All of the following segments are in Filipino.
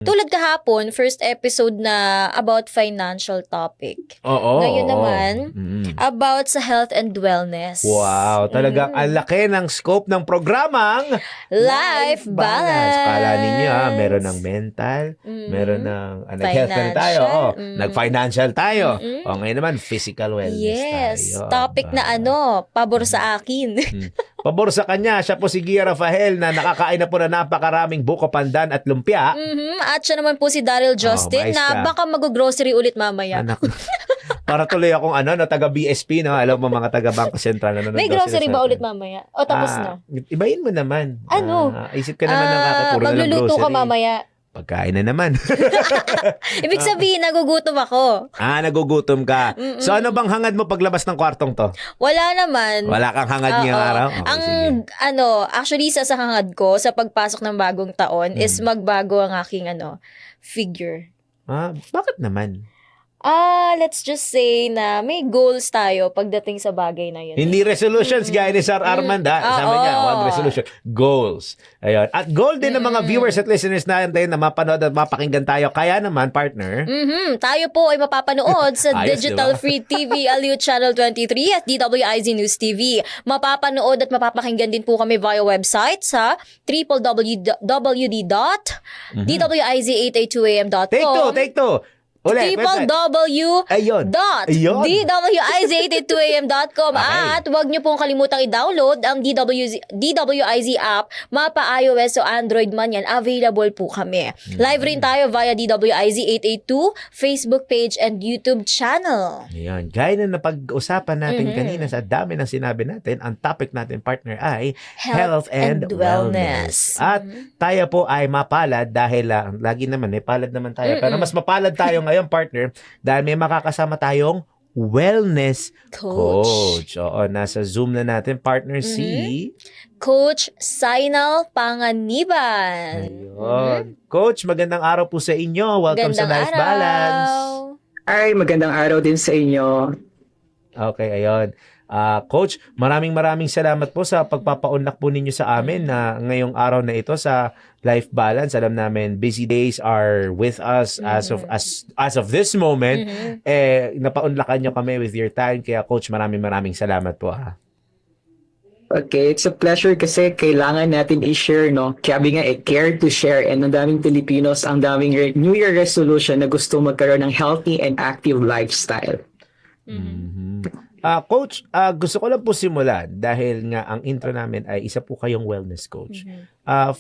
Tulad kahapon, first episode na about financial topic. Oo. Ngayon naman, about sa health and wellness. Wow, talagang ang laki ng scope ng programang Life balance. Kala ninyo meron ng mental, meron ng health na tayo. Nag-financial tayo. O ngayon naman, physical wellness tayo. Topic na pabor sa akin. Pabor sa kanya, siya po si Gia Rafael na nakakain na po na napakaraming buko pandan at lumpia. At siya naman po si Daryl Justin na baka mag-grocery ulit mamaya. Anak, para tuloy akong taga BSP, no? Alam mo mga taga Bangko Sentral. May grocery ba ulit mamaya? O tapos na? Ibahin mo naman. Ano? Isip ka naman ng kakapuro na ng grocery. Magluluto ka mamaya. Pagkain na naman. Ibig sabihin, nagugutom ako. Nagugutom ka. So ano bang hangad mo paglabas ng kwartong to? Wala naman. Wala kang hangad ngayong araw? Okay, actually sa hangad ko sa pagpasok ng bagong taon is magbago ang aking figure. Bakit naman? Let's just say na may goals tayo pagdating sa bagay na yun. Hindi resolutions, gaya ni Sir Armand, Sabi niya, wag resolution. Goals. Ayun. At goal din ng mga viewers at listeners natin na mapanood at mapakinggan tayo. Kaya naman, partner. Tayo po ay mapapanood sa Digital diba? Free TV Aliw Channel 23 at DWIZ News TV. Mapapanood at mapapakinggan din po kami via website sa www.dwiz882am.com. Take two. Ulit, www.dwiz882am.com at huwag niyo pong kalimutang i-download ang DWIZ app, mapa iOS o Android man yan, available po kami. Live rin tayo via DWIZ882 Facebook page and YouTube channel. Ayan. Gaya na napag-usapan natin kanina sa dami ng sinabi natin, ang topic natin, partner, ay health and wellness. At tayo po ay mapalad dahil lagi naman, palad naman tayo. Pero mas mapalad tayo ngayon, partner, dahil may makakasama tayong wellness coach. Oo, nasa Zoom na natin, partner, si Coach Sainal Panganiban. Ayun. Coach, magandang araw po sa inyo. Welcome sa Life Balance. Ay, magandang araw din sa inyo. Okay, ayun. Coach, maraming salamat po sa pagpapaunlak po ninyo sa amin na ngayong araw na ito sa Life Balance. Alam namin busy days are with us as of this moment. Napaunlakan nyo kami with your time. Kaya Coach, maraming salamat po Okay, it's a pleasure kasi kailangan natin i-share, no? Sabi nga, care to share. And ang daming Pilipinos, ang daming New Year resolution na gusto magkaroon ng healthy and active lifestyle. Coach, gusto ko lang po simulan dahil nga ang intro namin ay isa po kayong wellness coach.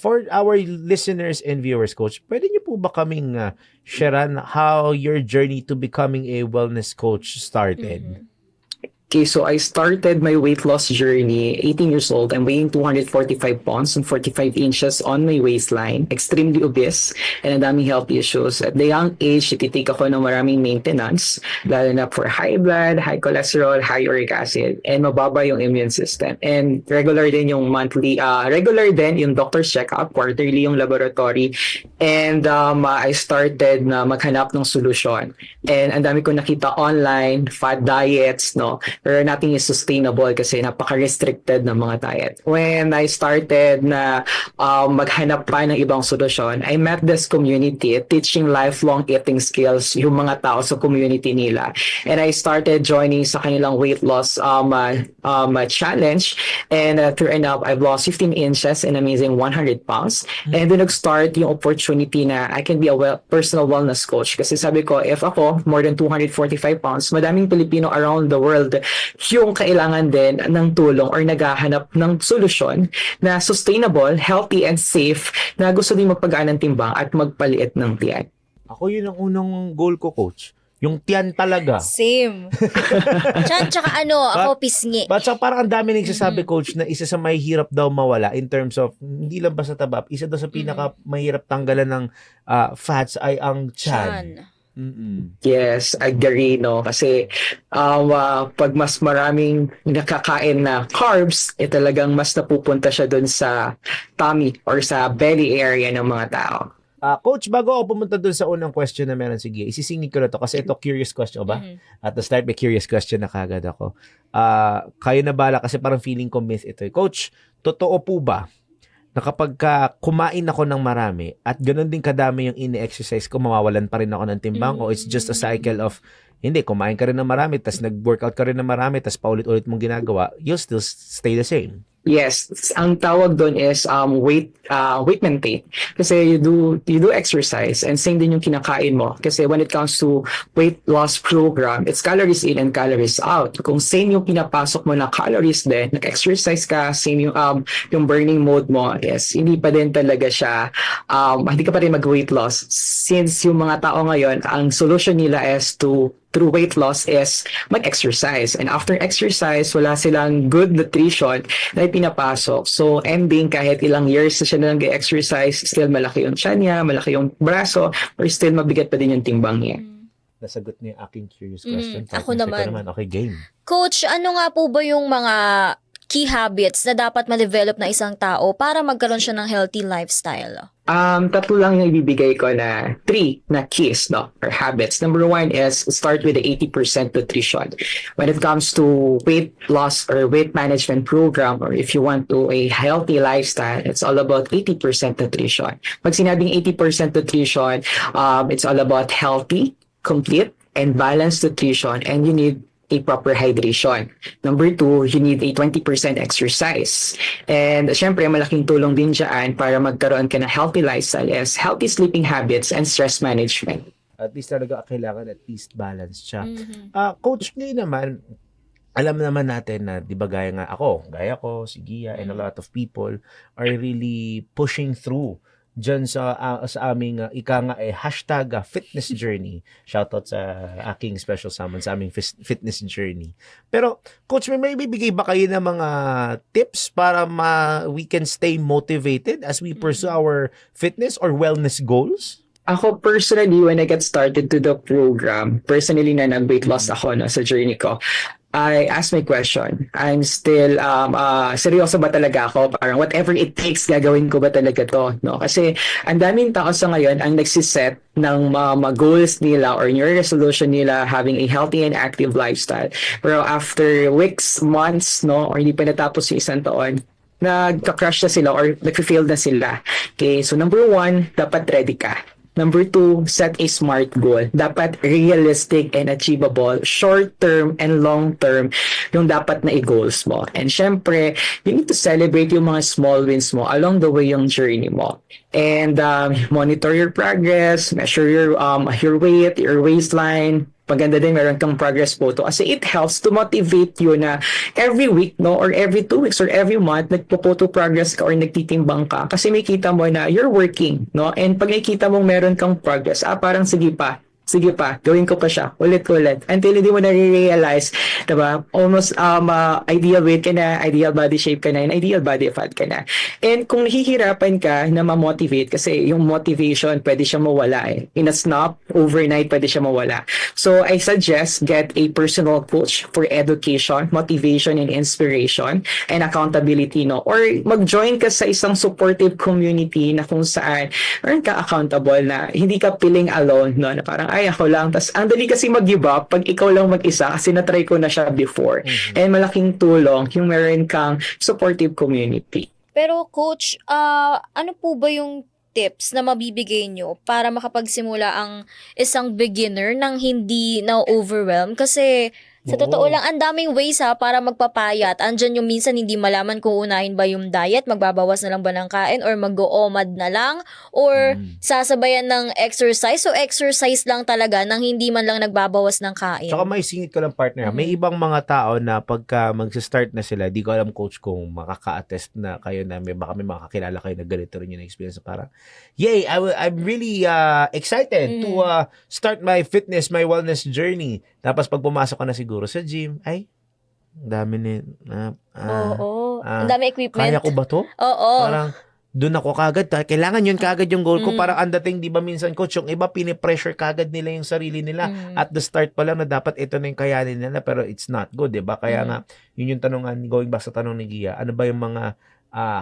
For our listeners and viewers, Coach, pwede niyo po ba kaming sharean how your journey to becoming a wellness coach started? Okay, so I started my weight loss journey 18 years old. I'm weighing 245 pounds and 45 inches on my waistline. Extremely obese and ang daming health issues. At the young age, ititake ako ng maraming maintenance, lalo na for high blood, high cholesterol, high uric acid, and mababa yung immune system. And regular din yung regular din yung doctor's checkup, quarterly yung laboratory. And I started na maghanap ng solusyon. And ang dami ko nakita online, fad diets, no? Pero nothing is sustainable kasi napaka-restricted ng mga diet. When I started na maghanap pa ng ibang solusyon, I met this community teaching lifelong eating skills yung mga tao sa community nila. And I started joining sa kanilang weight loss challenge. And true enough, I've lost 15 inches and amazing 100 pounds. And then nag-start yung opportunity na I can be a personal wellness coach. Kasi sabi ko, if ako, more than 245 pounds, madaming Pilipino around the world yung kailangan din ng tulong or naghahanap ng solusyon na sustainable, healthy, and safe na gusto din magpagaan ng timbang at magpaliit ng tiyan. Ako yun ang unang goal ko, Coach. Yung tiyan talaga. Same. Tsaka ako pisngi. But so parang ang dami nagsasabi, Coach, na isa sa mahirap daw mawala in terms of, hindi lang ba sa taba, isa daw sa pinaka mahirap tanggalan ng fats ay ang tiyan. Yes, agree, no? Kasi pag mas maraming nakakain na carbs, talagang mas napupunta siya dun sa tummy or sa belly area ng mga tao. Coach, bago ako pumunta dun sa unang question na meron, sige, isisingit ko na to kasi ito curious question ba? At the start, may curious question na kagad ako. Kayo na bala kasi parang feeling ko myth ito. Coach, totoo po ba na kapag kumain ako ng marami at ganun din kadami yung ini-exercise ko, mawawalan pa rin ako ng timbang o it's just a cycle of hindi, kumain ka rin ng marami tas nag-workout ka rin ng marami tas paulit-ulit mong ginagawa, you'll still stay the same. Yes, ang tawag doon is weight maintain. Kasi you do exercise and same din yung kinakain mo. Kasi when it comes to weight loss program, it's calories in and calories out. Kung same yung pinapasok mo na calories din, nag-exercise ka, same yung burning mode mo, yes, hindi pa din talaga siya hindi ka pa rin mag-weight loss. Since yung mga tao ngayon, ang solution nila is through weight loss is mag-exercise. And after exercise, wala silang good nutrition na pinapasok. So, ending, kahit ilang years na siya na nag-exercise, still malaki yung tiyan niya, malaki yung braso, or still mabigat pa din yung timbang niya. Nasagot niya yung aking curious question. Ako naman. Okay, game. Coach, ano nga po ba yung mga key habits na dapat ma-develop na isang tao para magkaroon siya ng healthy lifestyle? Tatlo lang yung ibibigay ko na 3 na keys, no, or habits. Number 1 is start with the 80% nutrition. When it comes to weight loss or weight management program, or if you want to a healthy lifestyle, it's all about 80% nutrition. Pag sinabing 80% nutrition, it's all about healthy, complete, and balanced nutrition, and you need a proper hydration. Number 2, you need a 20% exercise. And syempre, malaking tulong din dyan para magkaroon ka ng healthy lifestyle is healthy sleeping habits and stress management. At least talaga kailangan at least balance siya. Coach, ngayon naman, alam naman natin na, di ba gaya ko, si Gia, and a lot of people are really pushing through dyan sa aming hashtag fitness journey. Shoutout sa aking special summon sa aming fitness journey. Pero, Coach, may bibigay ba kayo ng mga tips para we can stay motivated as we pursue our fitness or wellness goals? Ako personally, when I get started to the program, personally na nag-weight loss ako sa journey ko, I ask my question. I'm still, seryoso ba talaga ako? Parang whatever it takes, gagawin ko ba talaga to? No? Kasi ang daming tao sa ngayon ang nagsiset ng mga goals nila or new resolution nila having a healthy and active lifestyle. Pero after weeks, months, no, or hindi pa natapos yung isang taon, nagka-crash na sila or nag-fail na sila. Okay, so number 1, dapat ready ka. Number 2, set a SMART goal. Dapat realistic and achievable, short-term and long-term yung dapat na i-goals mo. And syempre, you need to celebrate yung mga small wins mo along the way yung journey mo. And monitor your progress, measure your weight, your waistline. Maganda din meron kang progress photo kasi it helps to motivate you na every week, no, or every 2 weeks or every month nagpo-photo progress ka or nagtitimbang ka kasi may kita mo na you're working, no, and pag nakikita mong meron kang progress, parang sige pa, gawin ko pa siya, ulit-ulit, until hindi mo na-realize, diba, almost ideal weight ka na, ideal body shape ka na, and ideal body fat ka na. And kung nahihirapan ka na ma-motivate, kasi yung motivation, pwede siya mawala in a snap, overnight, pwede siya mawala. So, I suggest get a personal coach for education, motivation, and inspiration, and accountability, no? Or mag-join ka sa isang supportive community na kung saan meron ka accountable na hindi ka feeling alone, no? Na parang, ako lang. Tas ang dali kasi mag-give up pag ikaw lang mag-isa kasi na-try ko na siya before. And malaking tulong yung meron kang supportive community. Pero Coach, ano po ba yung tips na mabibigay nyo para makapagsimula ang isang beginner nang hindi na-overwhelm? Kasi sa totoo lang, ang daming ways para magpapayat. Andyan yung minsan hindi malaman kung unahin ba yung diet, magbabawas na lang ba ng kain, or mag-OMAD na lang, or sasabayan ng exercise. So exercise lang talaga nang hindi man lang nagbabawas ng kain. Tsaka may singit ko lang partner. May ibang mga tao na pagka mag-start na sila, di ko alam coach kung makaka-attest na kayo na baka may makakilala kayo na ganito rin yung experience. Parang, yay, I'm really excited to start my fitness, my wellness journey. Tapos pag pumasok ka na siguro sa gym, ay, ang dami ang dami equipment. Kaya ko ba to? Oo. Parang, doon ako kagad. Kailangan yun kagad yung goal ko. Parang ang dating, di ba minsan coach, yung iba pinipressure kagad nila yung sarili nila. At the start pa lang na dapat ito na yung kayanin nila, pero it's not good, di ba? Kaya nga, yun yung tanongan, going back sa tanong ni Gia, ano ba yung mga,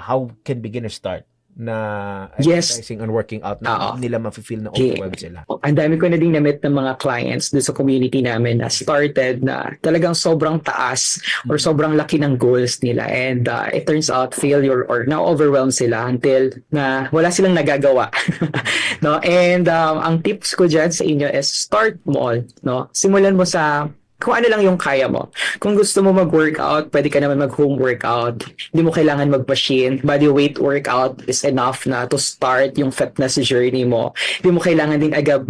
how can beginners start? na Yes. exercising and working out na Oo. hindi nila ma-feel na Yeah. overwhelmed sila. Ang dami ko na din na-meet ng mga clients doon sa community namin na started na talagang sobrang taas or sobrang laki ng goals nila, and it turns out failure or na-overwhelm sila until na wala silang nagagawa. No? And ang tips ko dyan sa inyo is start small. No? Simulan mo sa kung ano lang yung kaya mo. Kung gusto mo mag-workout, pwede ka naman mag-home workout. Hindi mo kailangan mag-machine. Body weight workout is enough na to start yung fitness journey mo. Hindi mo kailangan din agad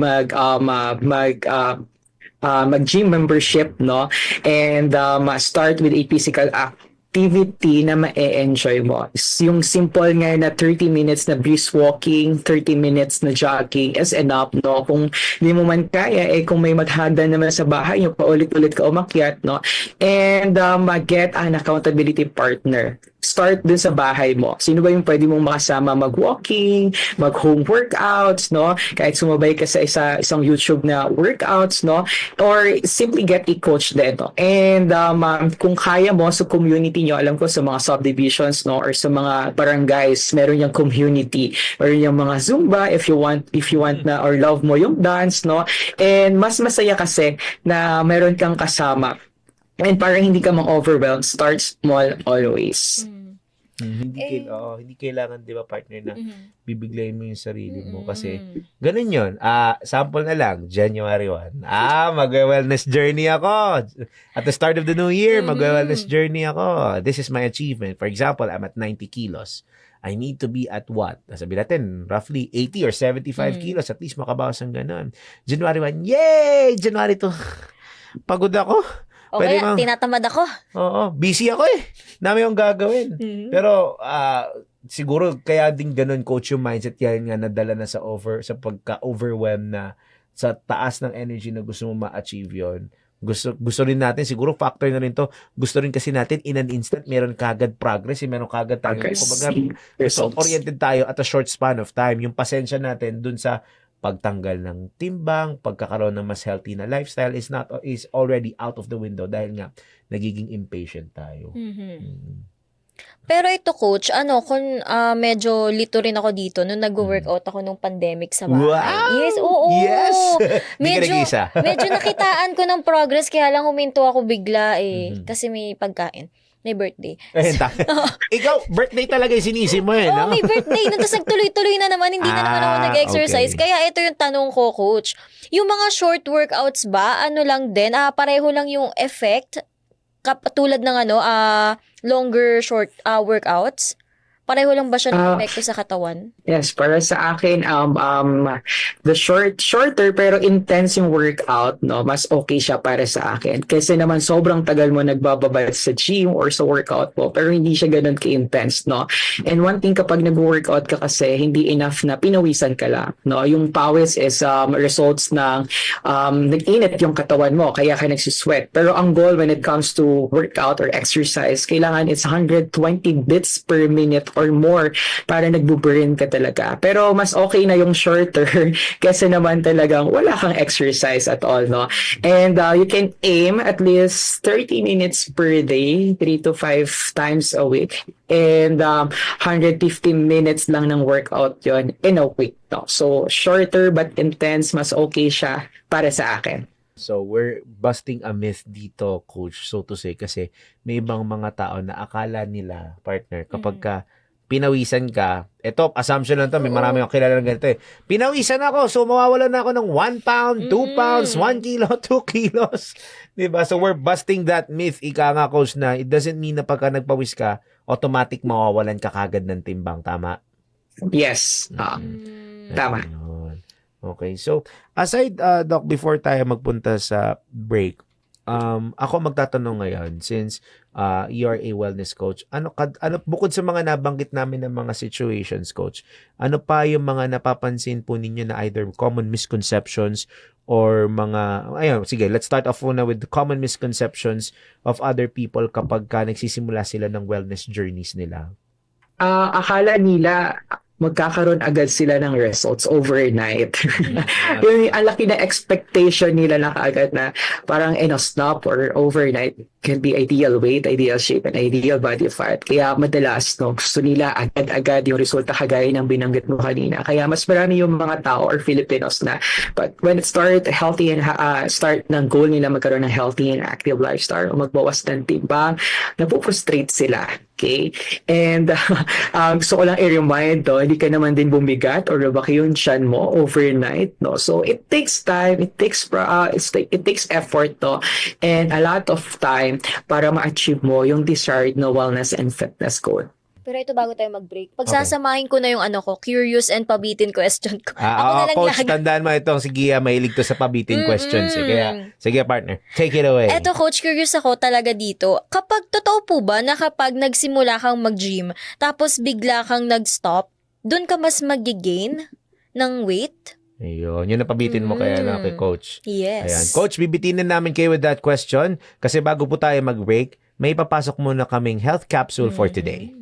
mag-gym membership, no? And start with a physical activity na ma-enjoy mo. Yung simple nga na 30 minutes na brisk walking, 30 minutes na jogging is enough, no? Kung hindi mo man kaya, kung may maghagdan naman sa bahay, yung paulit-ulit ka umakyat, no? And get an accountability partner. Start dun sa bahay mo. Sino ba yung pwede mong makasama mag-walking, mag-home workouts, no? Kahit sumabay ka sa isang YouTube na workouts, no? Or simply get a coach din, no? And kung kaya mo sa community nyo, alam ko sa mga subdivisions, no? Or sa mga barangays, meron yung community. Or yung mga Zumba, if you want na, or love mo yung dance, no? And mas masaya kasi na meron kang kasama. And parang hindi ka ma-overwhelmed, start small always. Hindi kailangan, 'di ba, partner, na bibiglayin mo yung sarili mo kasi Mm. ganun 'yon. Sample na lang, January 1. Mag-wellness journey ako. At the start of the new year, mag-wellness journey ako. This is my achievement. For example, I'm at 90 kilos. I need to be at what? Sabi natin, roughly 80 or 75 kilos. At least makabawas ng ganun. January 1, yay! January 2, pagod ako. O kaya, tinatamad ako. Oo, busy ako eh. Dami yung gagawin. Pero siguro kaya din ganun, coach, yung mindset, yan nga nadala na sa pagka-overwhelm na sa taas ng energy na gusto mo ma-achieve yon. Gusto rin natin, siguro factor na rin to, gusto rin kasi natin in an instant meron kagad progress, meron kagad tayo. Kumbaga, oriented tayo at a short span of time. Yung pasensya natin dun sa pagtanggal ng timbang, pagkakaroon ng mas healthy na lifestyle is already out of the window dahil nga nagiging impatient tayo. Pero ito, coach, kung medyo lito rin ako dito nung nag-workout ako nung pandemic sa bahay. Wow! Yes, oo. Yes! Hindi ka Medyo, nag-iisa. medyo nakitaan ko ng progress, kaya lang huminto ako bigla kasi may pagkain. May birthday. Ikaw, birthday talaga yung sinisi mo Oo, may birthday. Tapos nagtuloy-tuloy na naman. Hindi na naman ako nag-exercise. Okay. Kaya ito yung tanong ko, coach. Yung mga short workouts ba, lang din? Pareho lang yung effect? Tulad ng longer short workouts? Pareho lang ba siya ng epekto sa katawan? Yes, para sa akin, the shorter pero intense yung workout, no, mas okay siya para sa akin. Kasi naman sobrang tagal mo nagbababad sa gym or sa workout mo, pero hindi siya ganun ka-intense, no. And one thing kapag nag-workout ka kasi, hindi enough na pinawisan ka lang, no. Yung pawis is results ng nag-init yung katawan mo, kaya ka nagsusweat. Pero ang goal when it comes to workout or exercise, kailangan it's 120 beats per minute or more para nagbuburn ka talaga. Pero mas okay na yung shorter kasi naman talagang wala kang exercise at all, no? And you can aim at least 30 minutes per day, 3 to 5 times a week. And 150 minutes lang ng workout yon in a week, no? So, shorter but intense, mas okay siya para sa akin. So, we're busting a myth dito, coach, so to say, kasi may ibang mga tao na akala nila, partner, kapag ka pinawisan ka, ito, assumption lang to, may marami akong kilala ng ganito eh. Pinawisan ako, so mawawalan na ako ng 1 pound, 2 pounds, 1 kilo, 2 kilos. Diba? So we're busting that myth, ika nga, coach, na it doesn't mean na pagka nagpawis ka, automatic mawawalan ka kagad ng timbang. Tama? Yes. Tama. Okay. So, aside, Doc, before tayo magpunta sa break, ako magtatanong ngayon, since you are a wellness coach, ano bukod sa mga nabanggit namin ng mga situations, coach, ano pa yung mga napapansin po ninyo na either common misconceptions or sige, let's start off muna with the common misconceptions of other people kapag nagsisimula sila ng wellness journeys nila. Akala nila magkakaroon agad sila ng results overnight. Yung ang laki na expectation nila na kaagad na parang in a snap or overnight can be ideal weight, ideal shape, and ideal body fat. Kaya madalas, no, gusto nila agad-agad yung resulta kagaya ng binanggit mo kanina. Kaya mas marami yung mga tao or Filipinos na but when it start healthy and start ng goal nila magkaroon ng healthy and active lifestyle o magbawas ng timbang, napuprostrate sila. Okay? And gusto ko lang i-remind, no, hindi ka naman din bumigat or lumaki yung tiyan mo overnight. No? So it takes time, it takes effort, no? And a lot of time para ma-achieve mo yung desired na wellness and fitness goal. Pero ito bago tayo mag-break, pagsasamahin ko na yung curious and pabitin question ko. Coach, tandaan mo itong si Gia, mahilig to sa pabitin questions. Kaya, sige partner, take it away. Eto coach, curious ako talaga dito. Kapag totoo po ba na kapag nagsimula kang mag-gym, tapos bigla kang nag-stop, dun ka mas mag-gain ng weight? Ayun, yun ang pabitin mo kaya na kay Coach. Yes. Ayan. Coach, bibitinin namin kayo with that question kasi bago po tayo mag-break, may papasok muna kaming health capsule for today.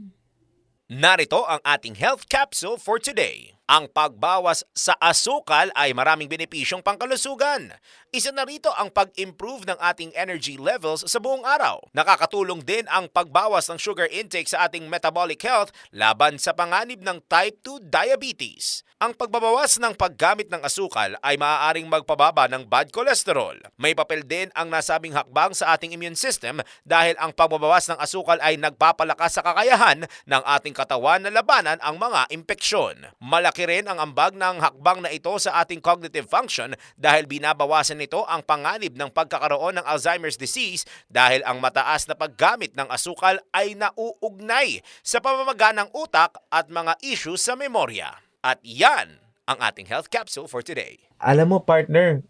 Narito ang ating health capsule for today. Ang pagbawas sa asukal ay maraming benepisyong pangkalusugan. Isa na rito ang pag-improve ng ating energy levels sa buong araw. Nakakatulong din ang pagbawas ng sugar intake sa ating metabolic health laban sa panganib ng type 2 diabetes. Ang pagbabawas ng paggamit ng asukal ay maaaring magpababa ng bad cholesterol. May papel din ang nasabing hakbang sa ating immune system dahil ang pagbabawas ng asukal ay nagpapalakas sa kakayahan ng ating katawan na labanan ang mga impeksyon. Malaki rin ang ambag ng hakbang na ito sa ating cognitive function dahil binabawasan nito ang panganib ng pagkakaroon ng Alzheimer's disease dahil ang mataas na paggamit ng asukal ay nauugnay sa pamamaga ng utak at mga issues sa memorya. At yan ang ating health capsule for today. Alam mo, partner,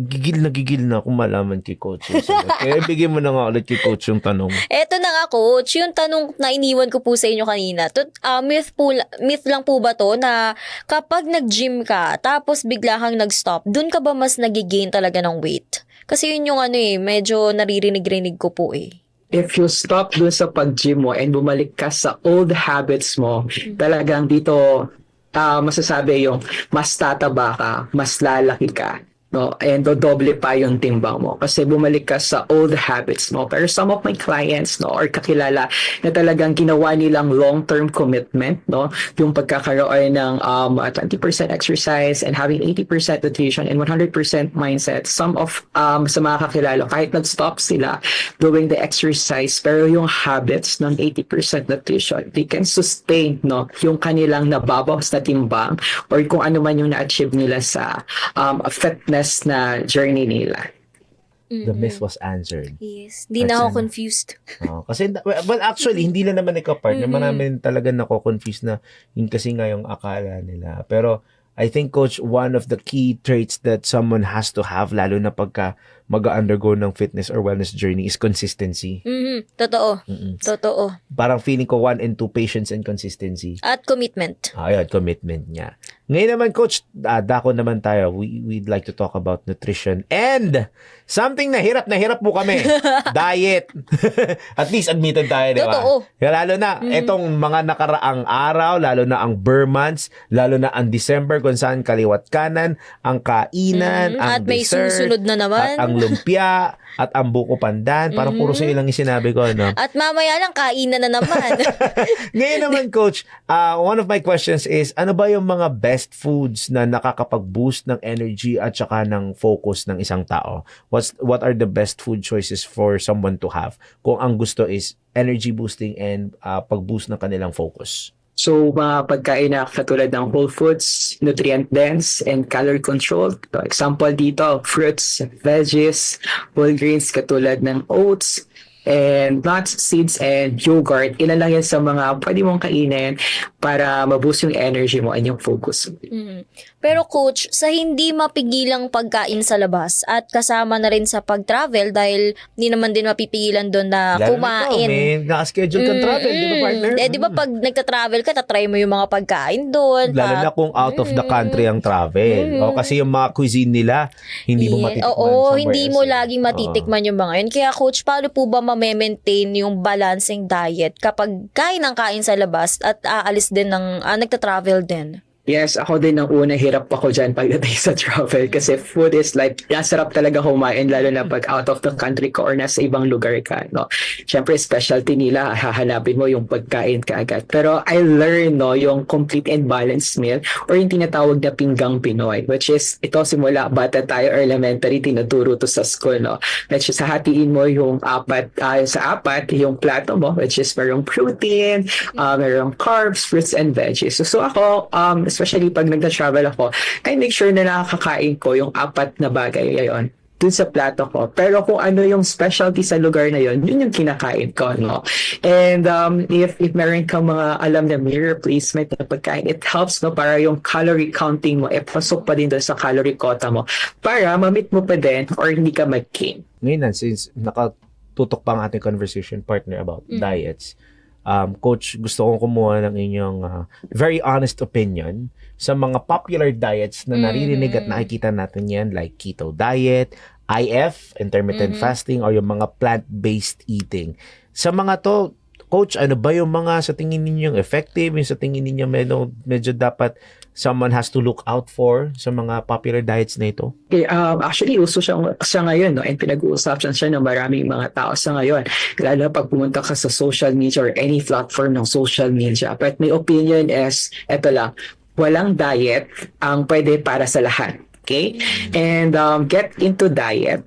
gigil na akong malaman kay Coach. Kaya bigyan mo na nga ulit kay Coach yung tanong. Eto na nga coach, yung tanong na iniwan ko po sa inyo kanina. Myth lang po ba to na kapag nag-gym ka, tapos bigla kang nag-stop, dun ka ba mas nagigain talaga ng weight? Kasi yun yung medyo naririnig-rinig ko po If you stop dun sa pag-gym mo and bumalik ka sa old habits mo, talagang dito masasabi yung mas tataba ka, mas lalaki ka, no? And dodoble pa yung timbang mo kasi bumalik ka sa old habits mo. Pero some of my clients, no, or kakilala na talagang ginawa nilang long-term commitment, no, yung pagkakaroon ng 20% exercise and having 80% nutrition and 100% mindset. Some of sa mga kakilala, kahit nag-stop sila doing the exercise, pero yung habits ng 80% nutrition, they can sustain, no, yung kanilang nababawas na timbang or kung ano man yung na-achieve nila sa fitness na journey nila. The myth was answered. Yes. Di na ako confused. Kasi, well, actually, hindi na naman ikaw, partner. Marami talaga nako-confuse na yun kasi nga yung akala nila. Pero, I think, Coach, one of the key traits that someone has to have, lalo na pagka mag-undergo ng fitness or wellness journey, is consistency. Totoo. Totoo. Parang feeling ko 1 and 2, patience and consistency. At commitment. Ayun, commitment niya. Ngayon naman, Coach, dako naman tayo. We'd like to talk about nutrition and something na hirap po kami. Diet. At least admitted tayo, di ba? Totoo. Lalo na, itong mga nakaraang araw, lalo na ang Burr months, lalo na ang December kung saan kaliwat kanan, ang kainan, ang at may dessert, susunod na naman. at ang lumpia, at ang buko pandan. Parang puro sa'yo lang yung sinabi ko, no? At mamaya lang, kainan na naman. Ngayon naman, Coach, one of my questions is, ano ba yung mga best foods na nakakapag-boost ng energy at saka ng focus ng isang tao? What are the best food choices for someone to have kung ang gusto is energy boosting and pag-boost ng kanilang focus? So, mga pagkain na katulad ng whole foods, nutrient dense, and calorie controlled. So, example dito, fruits, veggies, whole grains katulad ng oats, and nuts, seeds, and yogurt. Ilan lang yan sa mga pwede mong kainin para maboost yung energy mo and yung focus mo. Pero coach, sa hindi mapigilang pagkain sa labas at kasama na rin sa pag-travel dahil hindi naman din mapipigilan doon na kumain. May naka-schedule kang travel, di ba, partner? Di ba pag nagta-travel ka, tatry mo yung mga pagkain doon. Lalo na kung out of the country ang travel. O kasi yung mga cuisine nila, hindi mo matitikman somewhere hindi else. mo laging matitikman yung mga yun. Kaya coach, paano po ba ma-maintain yung balancing diet kapag kain ng kain sa labas at aalis din ng nagta-travel din? Yes, ako din ang una, hirap ako dyan pagdating sa travel kasi food is like, nasarap talaga kumain lalo na pag out of the country ka or nasa ibang lugar ka, no? Siyempre, specialty nila, hahanapin mo yung pagkain ka agad. Pero I learned, no, yung complete and balanced meal or yung tinatawag na pinggang Pinoy, which is, ito simula bata tayo or elementary, tinuturo to sa school, no? Which is, hahatiin mo yung sa apat, yung plato mo, which is merong protein, merong carbs, fruits, and veggies. So ako, especially pag nagta-travel ako, I make sure na nakakain ko yung 4 na bagay ngayon dun sa plato ko. Pero kung ano yung specialty sa lugar na yun, yun yung kinakain ko, no? And if meron kang mga alam na meal replacement na pagkain, it helps, no, para yung calorie counting mo, pasok pa din doon sa calorie quota mo para ma-meet mo pa din or hindi ka mag-gain. Ngayon, since nakatutok pa ang ating conversation partner about diets, Coach, gusto kong kumuha ng inyong very honest opinion sa mga popular diets na naririnig at nakikita natin yan, like keto diet, IF, intermittent fasting, or yung mga plant-based eating. Sa mga to, Coach, ano ba yung mga sa tingin ninyong effective, yung sa tingin ninyo medyo dapat someone has to look out for sa mga popular diets na ito? Okay, actually, uso siya ngayon, no? And pinag-uusapan siya ng maraming mga tao sa ngayon. Lalo pag pumunta ka sa social media or any platform ng social media. But my opinion is, eto lang, walang diet ang pwede para sa lahat. Okay? And get into diet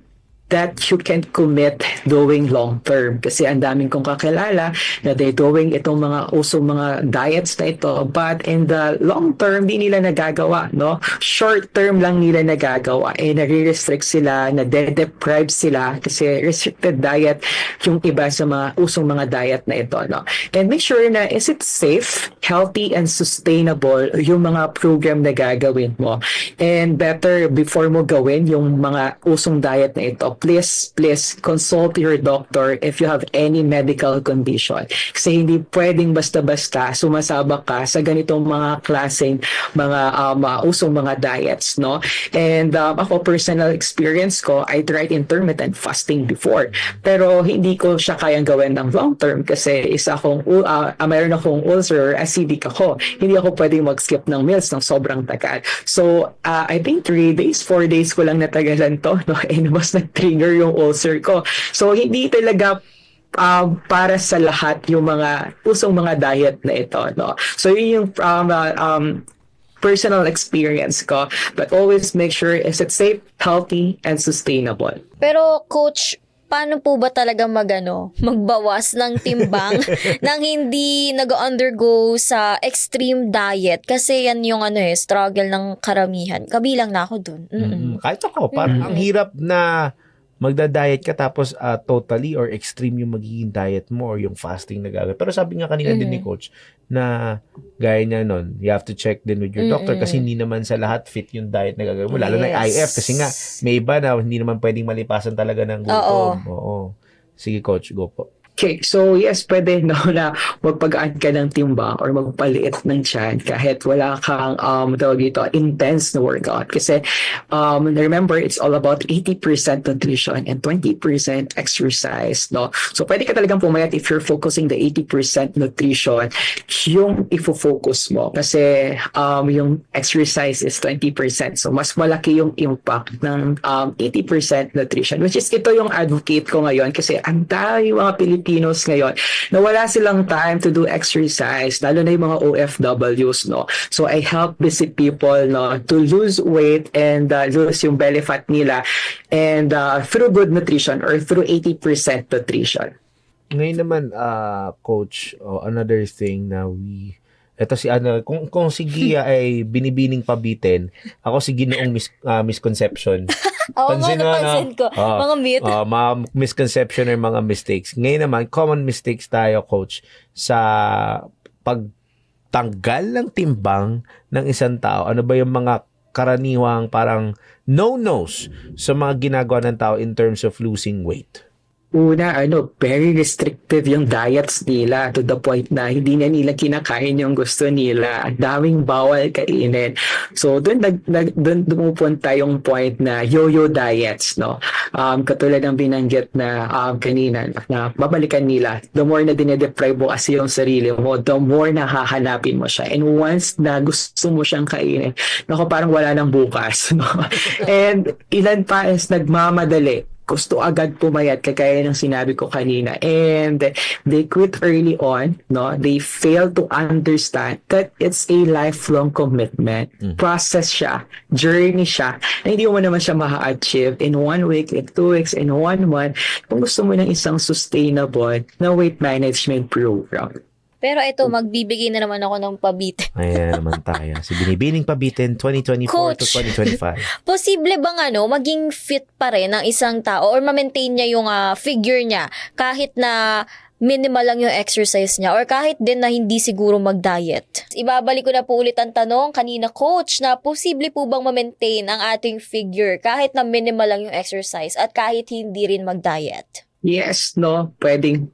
that you can commit doing long term. Kasi ang daming kong kakilala na they doing itong mga usong mga diets na ito, but in the long term, di nila nagagawa, no? Short term lang nila nagagawa. Nare-restrict sila, na-deprive sila kasi restricted diet yung iba sa mga usong mga diet na ito, no? And make sure na is it safe, healthy, and sustainable yung mga program na gagawin mo. And better before mo gawin yung mga usong diet na ito, please consult your doctor if you have any medical condition. Kasi hindi pwedeng basta-basta sumasabak ka sa ganitong mga klaseng mga usong mga diets, no? And ako, personal experience ko, I tried intermittent fasting before. Pero hindi ko siya kayang gawin ng long term kasi mayroon akong ulcer, acidic ako. Hindi ako pwedeng mag-skip ng meals ng sobrang tagal. So, I think 3 days, 4 days ko lang natagalan to, no? And mas nag-trigger yung ulcer ko. So, hindi talaga para sa lahat yung mga usong mga diet na ito, no? So, yun yung personal experience ko. But always make sure is it safe, healthy, and sustainable. Pero Coach, paano po ba talaga magbawas ng timbang nang hindi nag-undergo sa extreme diet? Kasi yan yung struggle ng karamihan. Kabilang na ako dun. Kahit ako, parang ang hirap na magda-diet ka tapos totally or extreme yung magiging diet mo or yung fasting na gagawin. Pero sabi nga kanina din ni Coach na gaya niya nun, you have to check din with your doctor kasi hindi naman sa lahat fit yung diet na gagawin mo. Lalo na IF kasi nga may iba na hindi naman pwedeng malipasan talaga ng gutom. Oo. Sige Coach, go po. Okay, so yes, pwede na magpagaan ka ng timbang or magpaliit ng tiyan kahit wala kang intense na workout. Kasi remember, it's all about 80% nutrition and 20% exercise, no? So pwede ka talagang pumayat if you're focusing the 80% nutrition, yung ifo-focus mo. Kasi yung exercise is 20%. So mas malaki yung impact ng 80% nutrition, which is ito yung advocate ko ngayon kasi ang dami mga Filipinos ngayon na wala silang time to do exercise, lalo na yung mga OFWs, no? So I help busy people, no, to lose weight and lose yung belly fat nila and through good nutrition or through 80% nutrition. Ngayon naman, Coach, another thing na ito si kung si Gia ay binibining pabitin, ako si Ginoong misconception. Pansin ko. Mga myth. Mga misconception or mga mistakes. Ngayon naman, common mistakes tayo, Coach, sa pagtanggal ng timbang ng isang tao. Ano ba yung mga karaniwang parang no-nos sa mga ginagawa ng tao in terms of losing weight? Una, very restrictive yung diets nila to the point na hindi na nila kinakain yung gusto nila. Ang daming bawal kainin. So, doon pumupunta yung point na yo-yo diets, no? Katulad ng binanggit na kanina, na babalikan nila. The more na dinedeprive mo kasi yung sarili mo, the more na hahanapin mo siya. And once na gusto mo siyang kainin, naku, parang wala nang bukas, no? And ilan pa is nagmamadali, gusto agad pumayat kagaya ng sinabi ko kanina, and they quit early on, no? They fail to understand that it's a lifelong commitment. Process siya, journey siya, na hindi mo naman siya ma-achieve in 1 week, in 2 weeks, in 1 month kung gusto mo ng isang sustainable na weight management program. Pero ito, magbibigay na naman ako ng pabitin. Ayan naman tayo. Si Binibining Pabitin 2024 to Coach. 2025. Posible bang maging fit pa rin ang isang tao or ma-maintain niya yung figure niya kahit na minimal lang yung exercise niya or kahit din na hindi siguro mag-diet? Ibabalik ko na po ulit ang tanong kanina, Coach, na posible po bang ma-maintain ang ating figure kahit na minimal lang yung exercise at kahit hindi rin mag-diet? Yes, no, pwede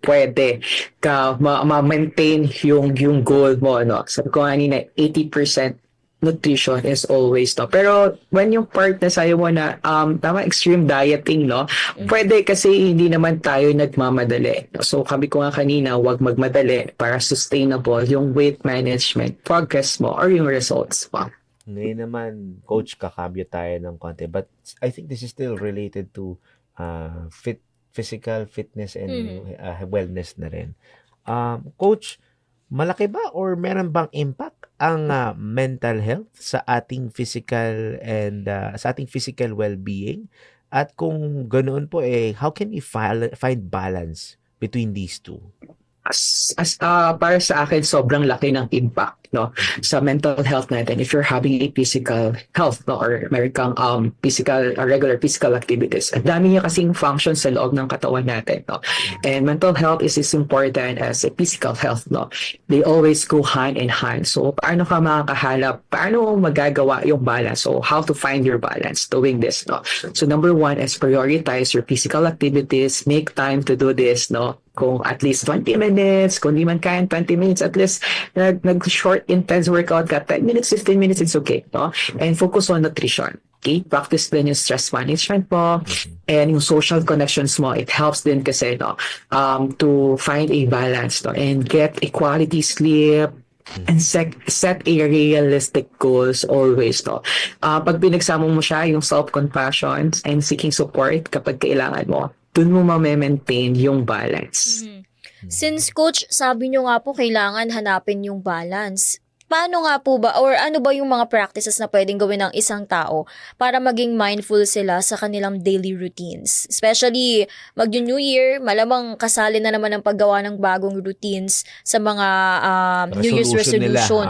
ka ma-maintain yung goal mo, no. Sabi ko kanina, 80% nutrition is always, no. Pero when yung part na sa'yo mo na tama, extreme dieting, no, pwede kasi hindi naman tayo nagmamadali. No? So kami ko nga kanina, wag magmadali para sustainable yung weight management progress mo or yung results mo. Ngayon naman, Coach, kakabyo tayo ng konti. But I think this is still related to physical fitness and wellness na rin. Coach, malaki ba or meron bang impact ang mental health sa ating physical and sa ating physical well-being? At kung ganoon po, how can we find balance between these two? Para sa akin, sobrang laki ng impact, no, sa mental health natin if you're having a physical health, no, or meron kang regular physical activities. Ang dami niya kasing functions sa loob ng katawan natin, no, and mental health is as important as a physical health, no. They always go hand in hand. So paano ka makakahanap, paano magagawa yung balance? So how to find your balance doing this, no? So number 1 is prioritize your physical activities, make time to do this, no. Kung at least 20 minutes, kung di man kaya 20 minutes, at least nag-short intense workout ka, 10 minutes, 15 minutes, it's okay, no? And focus on nutrition. Okay? Practice din yung stress management mo and yung social connections mo. It helps din kasi, no, to find a balance, no, and get a quality sleep and set a realistic goals always, no. Pag pinagsama mo siya, yung self-compassion and seeking support kapag kailangan mo, dun mo ma-maintain yung balance. Since Coach, sabi nyo nga po kailangan hanapin yung balance. Paano nga po ba or ano ba yung mga practices na pwedeng gawin ng isang tao para maging mindful sila sa kanilang daily routines? Especially mag-New Year, malamang kasali na naman ang paggawa ng bagong routines sa mga New Year's resolution.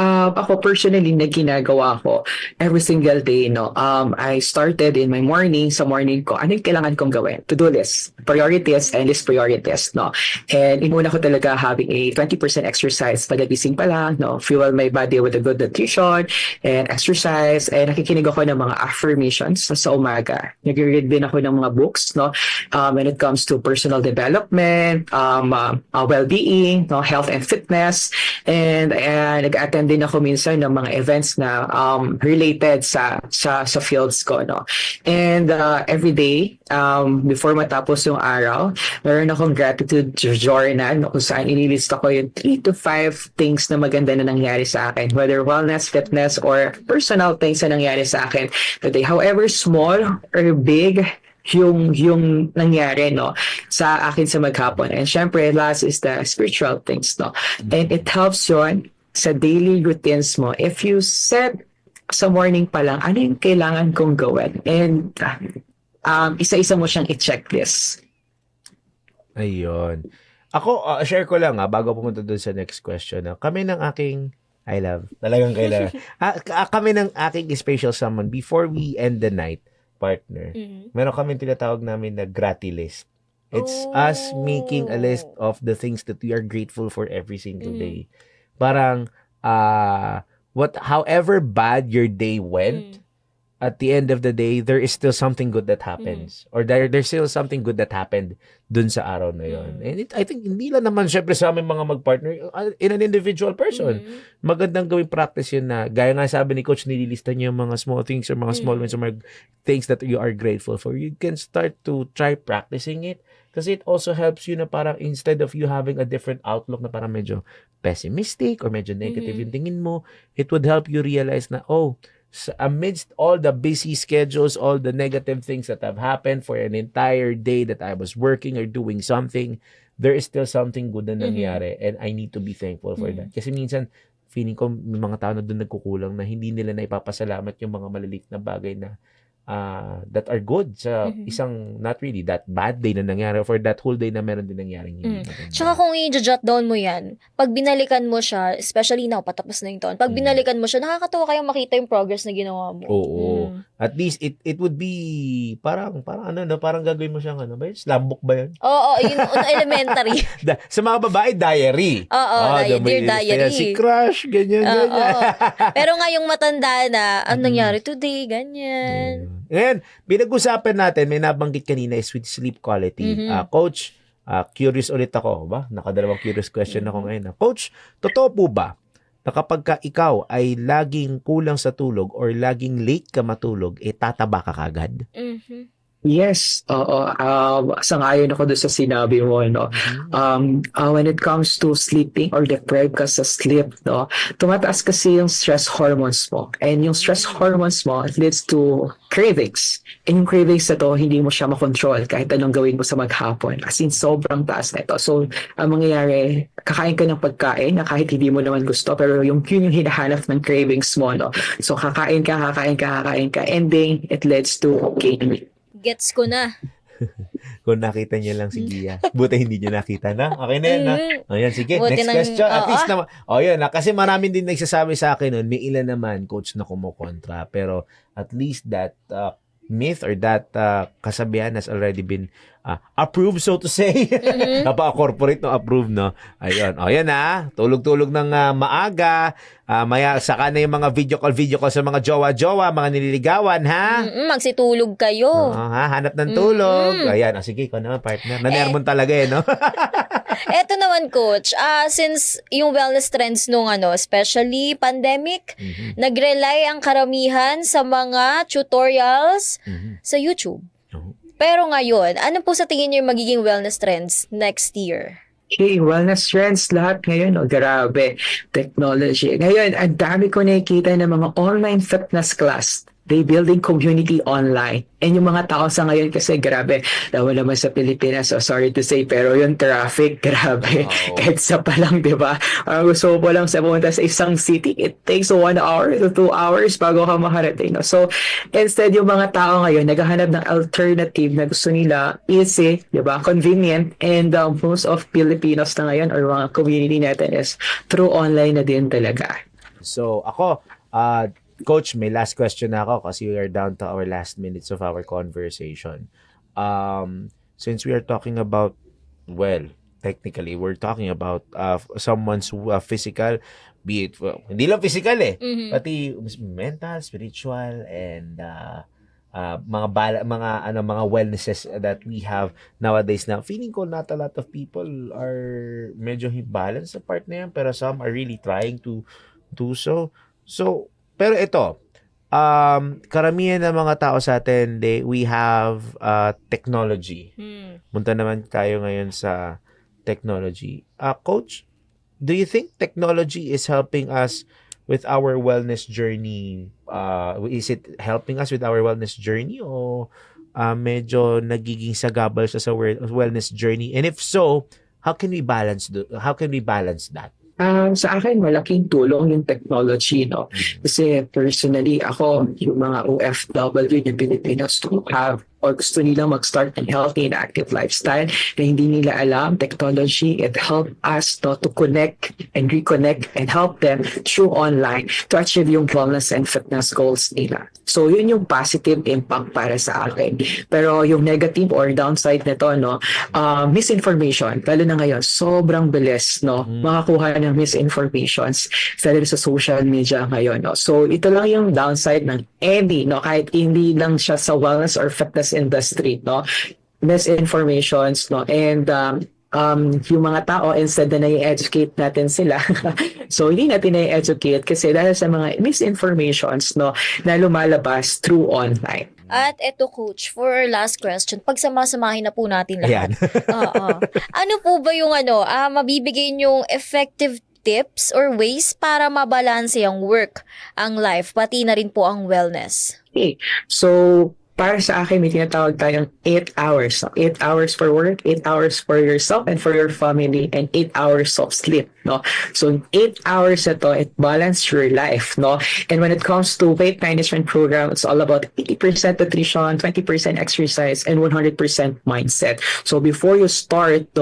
Ako personally, na ginagawa ko every single day, no, I started in my morning, sa morning ko, ano yung kailangan kong gawin? To-do list, priorities, and list priorities, no. And inuna ko talaga having a 20% exercise pagdagising pa lang, no, fuel my body with a good nutrition and exercise, and nakikinig ako ng mga affirmations sa umaga. Nag-read din ako ng mga books, no, when it comes to personal development, well-being, no, health and fitness, and nag-attend din ako minsan ng mga events na related sa fields ko, no. And every day before matapos yung araw, meron akong gratitude journal, no, kung saan inilista ko yung 3 to 5 things na maganda na nangyari sa akin, whether wellness, fitness, or personal things na nangyari sa akin today, however small or big yung nangyari, no, sa akin sa maghapon. And syempre, last is the spiritual things, no. And it helps yun sa daily routines mo. If you set sa morning pa lang, ano yung kailangan kong gawin? And isa-isa mo siyang i-checklist. Ayun. Ako, share ko lang bago pumunta doon sa next question. Kami ng aking, I love, talagang kailangan. Kami ng aking special someone, before we end the night, partner, meron kami tinatawag namin na grati list. It's us making a list of the things that we are grateful for every single day. Parang, however bad your day went, at the end of the day, there is still something good that happens. Or there's still something good that happened dun sa araw na yon. And I think hindi lang naman syempre sa aming mga mag-partner in an individual person. Magandang gawing practice yun na, gaya nga sabi ni Coach, nililista niyo yung mga small things or mga small wins or mga things that you are grateful for. You can start to try practicing it kasi it also helps you na parang instead of you having a different outlook na parang medyo pessimistic or medyo negative yung tingin mo, it would help you realize na, amidst all the busy schedules, all the negative things that have happened for an entire day that I was working or doing something, there is still something good na nangyari and I need to be thankful for that. Kasi minsan, feeling ko may mga tao na doon nagkukulang na hindi nila na ipapasalamat yung mga maliliit na bagay na that are good sa isang not really that bad day na nangyari or for that whole day na meron din nangyaring hindi maganda. Tsaka kung i-jot down mo yan, pag binalikan mo siya, especially now, patapos na yung taon, pag binalikan mo siya, nakakatawa kayong makita yung progress na ginawa mo. Oo. At least it would be parang parang gagawin mo siyang slam book ba yun? Oo, yun elementary. Sa mga babae, diary. Oo, dear diary. Si crush, ganyan. Pero ngayong matanda na, ang nangyari today, ganyan. Ngayon, pinag-usapan natin, may nabanggit kanina is with sleep quality. Coach, curious ulit ako. Nakadalawang curious question ako ngayon. Coach, totoo po ba na kapag ka ikaw ay laging kulang sa tulog or laging late ka matulog, tataba ka kagad? Yes, oo. Sang-ayon ako doon sa sinabi mo, no? When it comes to sleeping or deprived ka sa sleep, no? Tumataas kasi yung stress hormones mo. And yung stress hormones mo, it leads to cravings. And yung cravings na to, hindi mo siya makontrol kahit anong gawin mo sa maghapon. As in, sobrang taas na ito. So, ang mangyayari, kakain ka ng pagkain na kahit hindi mo naman gusto, pero yun yung hinahanap ng cravings mo, no? So, kakain ka, ending, it leads to gaining. Gets ko na. Kung nakita niya lang si Gia. Buti hindi niya nakita na. Okay na yan, ha? Ayan, sige. Buti Next question. At least naman. Yun. Kasi maraming din nagsasabi sa akin nun. May ilan naman, coach, na kumukontra. Pero at least that myth or that kasabihan has already been approved, so to say. Napa-corporate no approved, no? Ayun. Ayan na. Tulog-tulog ng maaga. Maya, saka na yung mga video call sa mga jowa-jowa, mga nililigawan, ha? Magsitulog kayo. Hanap ng tulog. Ayan. Sige, ikaw naman, partner. Nanermon talaga no? Eto naman, Coach. Since yung wellness trends nung especially pandemic, nag-rely ang karamihan sa mga tutorials sa YouTube. Pero ngayon, ano po sa tingin niyo yung magiging wellness trends next year? Okay, wellness trends lahat ngayon, grabe, technology. Ngayon, ang dami ko nakikita ng mga online fitness class. They building community online. And yung mga tao sa ngayon kasi grabe, lalo naman sa Pilipinas, so sorry to say, pero yung traffic, grabe. Kahit sa pa lang, di ba? Gusto mo lang sa pumunta sa isang city, it takes 1 hour to 2 hours bago ka makarating. No? So, instead, yung mga tao ngayon, naghahanap ng alternative na gusto nila easy, di ba? Convenient. And most of Filipinos na ngayon or mga community natin is through online na din talaga. So, ako, Coach, may last question na ako kasi we are down to our last minutes of our conversation. Since we are talking about, technically, we're talking about someone's physical, be it, hindi lang physical pati mental, spiritual, and mga wellnesses that we have nowadays na feeling ko not a lot of people are medyo balance sa part na yan, pero some are really trying to do so. Pero ito, karamihan ng mga tao sa atin, we have technology. Punta naman tayo ngayon sa technology. Coach, do you think technology is helping us with our wellness journey? Is it helping us with our wellness journey o medyo nagiging sagabal siya sa wellness journey? And if so, how can we balance that? Sa akin, malaking tulong yung technology, no? Kasi personally, ako, yung mga OFW yung Pilipinas who have or gusto nilang mag-start ng healthy and active lifestyle na hindi nila alam, technology, it help us to connect and reconnect and help them through online to achieve yung wellness and fitness goals nila. So, yun yung positive impact para sa akin. Pero yung negative or downside nito, no, misinformation, lalo na ngayon, sobrang bilis, no, makakuha ng misinformations, lalo sa social media ngayon, no. So, ito lang yung downside ng any, no, kahit hindi lang siya sa wellness or fitness industry, no, misinformations, no, and yung mga tao, instead na nai-educate natin sila, so hindi natin nai-educate kasi dahil sa mga misinformations, no, na lumalabas through online. At eto, Coach, for our last question, pagsamasamahin na po natin lahat. Oo. Ano po ba yung mabibigay yung effective tips or ways para mabalanse ang work, ang life, pati na rin po ang wellness? Okay. So, para sa akin, may tinatawag tayong 8 hours. 8 hours for work, 8 hours for yourself and for your family, and 8 hours of sleep, no? So, 8 hours na to, it balance your life, no? And when it comes to weight management program, it's all about 80% nutrition, 20% exercise, and 100% mindset. So, before you start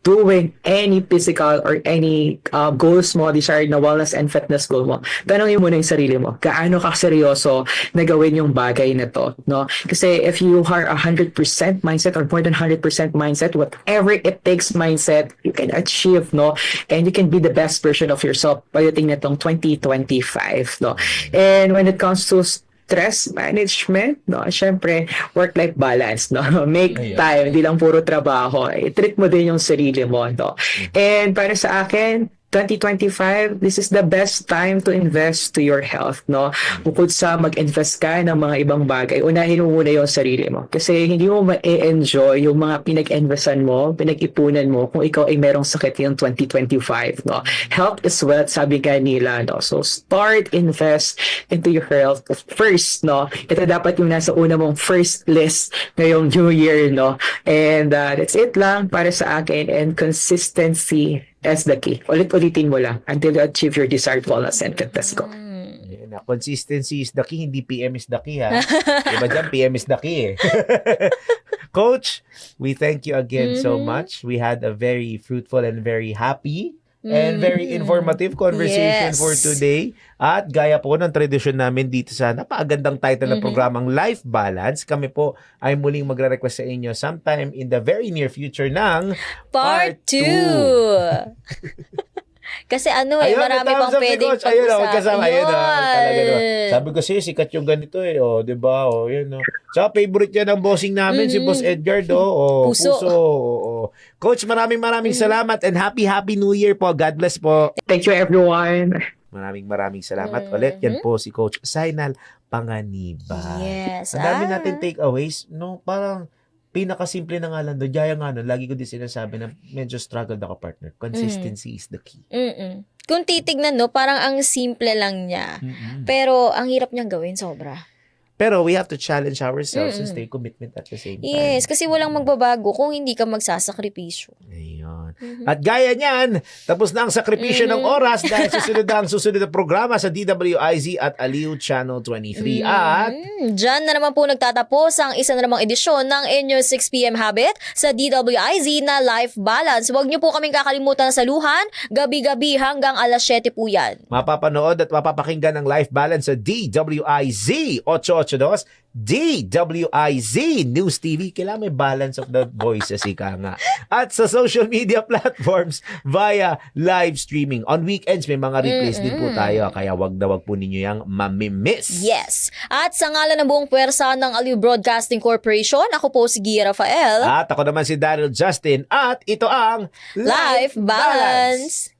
doing any physical or any goals mo, desired na wellness and fitness goal mo, tanongin mo na yung sarili mo, gaano ka seryoso na gawin yung bagay na to, no? Kasi if you are 100% mindset or more than 100% mindset, whatever it takes mindset, you can achieve, no? And you can be the best version of yourself pagdating na tong 2025, no? And when it comes to stress management, no, syempre work-life balance, no, make time, hindi lang puro trabaho, i-treat mo din yung sarili mo, no. And para sa akin, 2025, this is the best time to invest to your health, no? Bukod sa mag-invest ka ng mga ibang bagay, unahin mo muna yung sarili mo. Kasi hindi mo ma-enjoy yung mga pinag-investan mo, pinag-ipunan mo kung ikaw ay merong sakit yung 2025, no? Health is wealth, sabi nga nila, no? So, start invest into your health first, no? Ito dapat yung nasa una mong first list ngayong New Year, no? And that's it lang para sa akin, and consistency as the key. Ulit-ulitin mo lang until you achieve your desired wellness and fitness goal. Yan na. Consistency is the key, hindi PM is the key, ha? Diba dyan, PM is the key, eh. Coach, we thank you again so much. We had a very fruitful and very happy and very informative conversation for today. At gaya po ng tradisyon namin dito sa napakagandang title ng programang Life Balance, kami po ay muling magre-request sa inyo sometime in the very near future ng Part 2! Kasi marami pang pwedeng pag-usapan. Sabi ko sikat yung ganito eh. O, diba? O, yun. O. Sa favorite yan ng bossing namin, si Boss Edgar. O, Puso. O. Coach, maraming salamat and happy New Year po. God bless po. Thank you, everyone. Maraming salamat ulit. Yan po si Coach Zainal Panganiban. Yes. Ang dami natin takeaways. No, parang pinakasimple na nga lang doon. Gaya nga nun, lagi ko din sinasabi na medyo struggled ako, partner. Consistency is the key. Kung titignan, no, parang ang simple lang niya. Pero ang hirap niyang gawin, sobra. Pero we have to challenge ourselves and stay commitment at the same time. Yes, kasi walang magbabago kung hindi ka magsasakripisyo. Ayun. At gaya niyan, tapos na ang sakripisyo ng oras dahil susunod na programa sa DWIZ at Aliw Channel 23. At Diyan na naman po nagtatapos ang isa na namang edisyon ng inyong 6pm Habit sa DWIZ na Life Balance. Huwag niyo po kaming kakalimutan sa saluhan, gabi-gabi hanggang alas 7 po yan. mapapanood at mapapakinggan ang Life Balance sa DWIZ 882 DWIZ News TV. Kailangan may balance of the voices, ika nga. At sa social media platforms via live streaming. On weekends, may mga replays din po tayo. Kaya wag po ninyo yung mamimiss. Yes. At sa ngalan ng buong puwersa ng Aliw Broadcasting Corporation, ako po si Gia Rafael. At ako naman si Daryl Justin. At ito ang Life Balance.